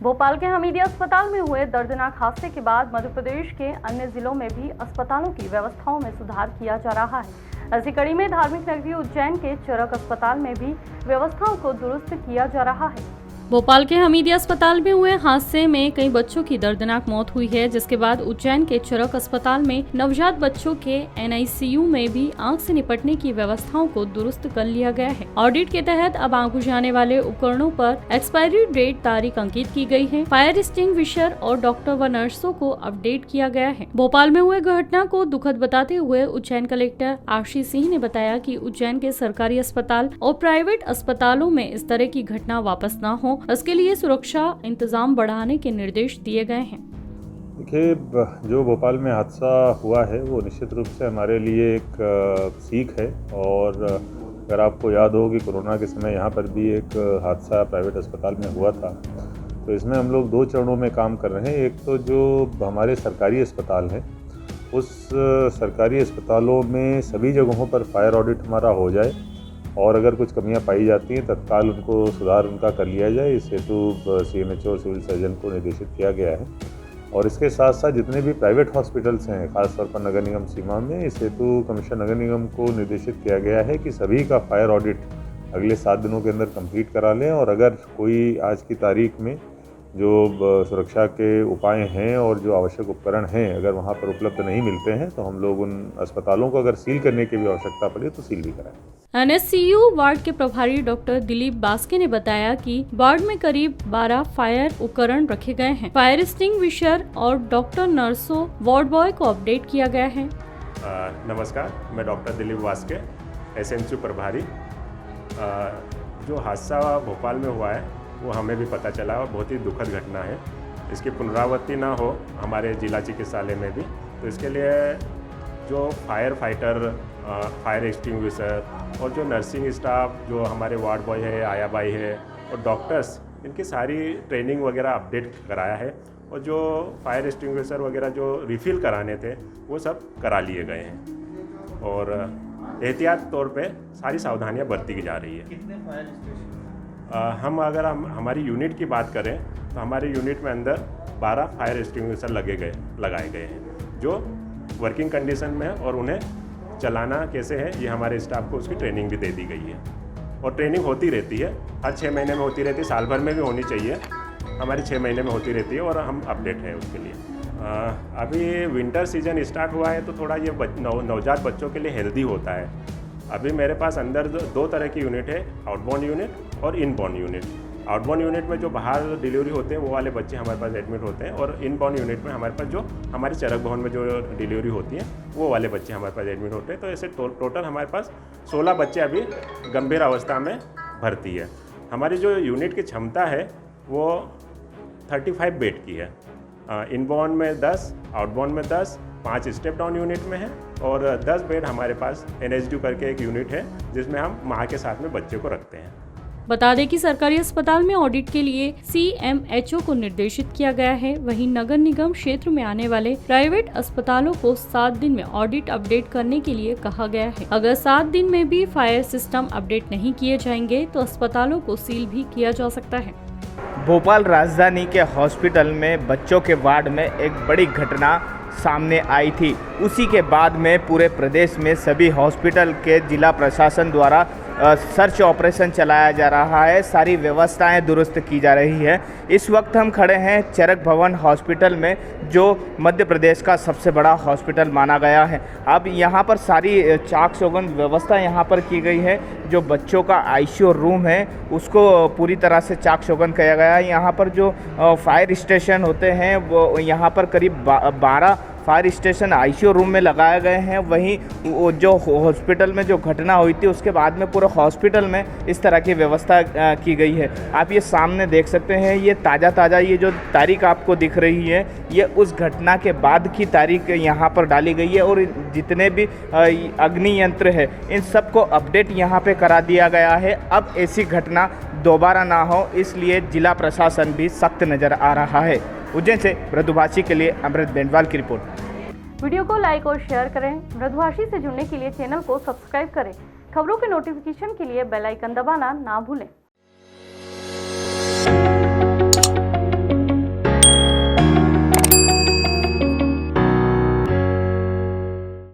भोपाल के हमीदी अस्पताल में हुए दर्दनाक हादसे के बाद मध्य प्रदेश के अन्य जिलों में भी अस्पतालों की व्यवस्थाओं में सुधार किया जा रहा है। इसी कड़ी में धार्मिक नगरी उज्जैन के चरक अस्पताल में भी व्यवस्थाओं को दुरुस्त किया जा रहा है। भोपाल के हमीदी अस्पताल में हुए हादसे में कई बच्चों की दर्दनाक मौत हुई है, जिसके बाद उज्जैन के चरक अस्पताल में नवजात बच्चों के NICU में भी आंख से निपटने की व्यवस्थाओं को दुरुस्त कर लिया गया है। ऑडिट के तहत अब आंख बुझाने वाले उपकरणों पर एक्सपायरी डेट तारीख अंकित की गई है। फायर एक्सटिंग्विशर और डॉक्टर व नर्सों को अपडेट किया गया है। भोपाल में हुए घटना को दुखद बताते हुए उज्जैन कलेक्टर आशीष सिंह ने बताया कि उज्जैन के सरकारी अस्पताल और प्राइवेट अस्पतालों में इस तरह की घटना वापस न हो, इसके लिए सुरक्षा इंतजाम बढ़ाने के निर्देश दिए गए हैं। देखिए, जो भोपाल में हादसा हुआ है वो निश्चित रूप से हमारे लिए एक सीख है। और अगर आपको याद हो कि कोरोना के समय यहाँ पर भी एक हादसा प्राइवेट अस्पताल में हुआ था, तो इसमें हम लोग 2 चरणों में काम कर रहे हैं। एक तो जो हमारे सरकारी अस्पताल हैं, उस सरकारी अस्पतालों में सभी जगहों पर फायर ऑडिट हमारा हो जाए और अगर कुछ कमियां पाई जाती हैं तत्काल उनको सुधार उनका कर लिया जाए। इस हेतु CMHO और सिविल सर्जन को निर्देशित किया गया है। और इसके साथ साथ जितने भी प्राइवेट हॉस्पिटल्स हैं, खासतौर पर नगर निगम सीमा में, इस हेतु कमिश्नर नगर निगम को निर्देशित किया गया है कि सभी का फायर ऑडिट अगले 7 दिनों के अंदर कंप्लीट करा लें। और अगर कोई आज की तारीख में जो सुरक्षा के उपाय हैं और जो आवश्यक उपकरण हैं अगर वहाँ पर उपलब्ध नहीं मिलते हैं तो हम लोग उन अस्पतालों को अगर सील करने की भी आवश्यकता पड़े तो सील भी कराएं। NSCU वार्ड के प्रभारी डॉक्टर दिलीप बास्के ने बताया कि वार्ड में करीब 12 फायर उपकरण रखे गए हैं। फायर एक्सटिंग्विशर और डॉक्टर नर्सों वार्ड बॉय को अपडेट किया गया है। नमस्कार, मैं डॉक्टर दिलीप बास्के, SMCU प्रभारी। जो हादसा भोपाल में हुआ है वो हमें भी पता चला और बहुत ही दुखद घटना है। इसकी पुनरावृत्ति ना हो हमारे जिला चिकित्सालय में भी, तो इसके लिए जो फायर फाइटर, फायर एक्सटिंग्विशर और जो नर्सिंग स्टाफ, जो हमारे वार्ड बॉय है, आया बाई है और डॉक्टर्स, इनकी सारी ट्रेनिंग वगैरह अपडेट कराया है। और जो फायर एक्सटिंग्विशर वगैरह जो रिफ़िल कराने थे वो सब करा लिए गए हैं और एहतियात तौर पे सारी सावधानियां बरती जा रही है। कितने फायर स्टेशन? अगर हमारी यूनिट की बात करें तो हमारे यूनिट में अंदर 12 फायर एक्सटिंग्विशर लगाए गए हैं जो वर्किंग कंडीशन में है और उन्हें चलाना कैसे है ये हमारे स्टाफ को उसकी ट्रेनिंग भी दे दी गई है। और ट्रेनिंग होती रहती है, हर 6 महीने में होती रहती है, साल भर में भी होनी चाहिए, हमारी 6 महीने में होती रहती है और हम अपडेट हैं उसके लिए। अभी विंटर सीजन स्टार्ट हुआ है तो थोड़ा ये नवजात बच्चों के लिए हेल्दी होता है। अभी मेरे पास अंदर 2 तरह की यूनिट है, आउटबोर्न यूनिट और इनबोर्न यूनिट। आउटबोर्न यूनिट में जो बाहर डिलीवरी होते हैं वो वाले बच्चे हमारे पास एडमिट होते हैं और इनबोर्न यूनिट में हमारे पास जो हमारी चरक भवन में जो डिलीवरी होती है वो वाले बच्चे हमारे पास एडमिट होते हैं। तो ऐसे टोटल हमारे पास 16 बच्चे अभी गंभीर अवस्था में भर्ती है। हमारी जो यूनिट की क्षमता है वो 35 बेड की है। इनबोर्न में 10, आउटबोर्न में 10, 5 स्टेप डाउन यूनिट में है और 10 बेड हमारे पास NSDU करके एक यूनिट है जिसमें हम माँ के साथ में बच्चे को रखते हैं। बता दें कि सरकारी अस्पताल में ऑडिट के लिए CMHO को निर्देशित किया गया है। वहीं नगर निगम क्षेत्र में आने वाले प्राइवेट अस्पतालों को 7 दिन में ऑडिट अपडेट करने के लिए कहा गया है। अगर 7 दिन में भी फायर सिस्टम अपडेट नहीं किए जाएंगे तो अस्पतालों को सील भी किया जा सकता है। भोपाल राजधानी के हॉस्पिटल में बच्चों के वार्ड में एक बड़ी घटना सामने आई थी। उसी के बाद में पूरे प्रदेश में सभी हॉस्पिटल के जिला प्रशासन द्वारा सर्च ऑपरेशन चलाया जा रहा है, सारी व्यवस्थाएं दुरुस्त की जा रही है। इस वक्त हम खड़े हैं चरक भवन हॉस्पिटल में, जो मध्य प्रदेश का सबसे बड़ा हॉस्पिटल माना गया है। अब यहाँ पर सारी चाक चौबंद व्यवस्था यहाँ पर की गई है। जो बच्चों का ICU रूम है उसको पूरी तरह से चाक चौबंद किया गया है। यहाँ पर जो फायर स्टेशन होते हैं वो यहाँ पर करीब 12 फायर स्टेशन ICU रूम में लगाए गए हैं। वहीं जो हॉस्पिटल में जो घटना हुई थी उसके बाद में पूरे हॉस्पिटल में इस तरह की व्यवस्था की गई है। आप ये सामने देख सकते हैं, ये ताज़ा ये जो तारीख आपको दिख रही है ये उस घटना के बाद की तारीख यहाँ पर डाली गई है। और जितने भी अग्नि यंत्र है इन सबको अपडेट यहाँ पे करा दिया गया है। अब ऐसी घटना दोबारा ना हो इसलिए जिला प्रशासन भी सख्त नज़र आ रहा है। उज्जैन से मृदुभाषी के लिए अमृत बेंडवाल की रिपोर्ट। वीडियो को लाइक और शेयर करें। मृदुभाषी से जुड़ने के लिए चैनल को सब्सक्राइब करें। खबरों के नोटिफिकेशन के लिए बेल आइकन दबाना ना भूलें।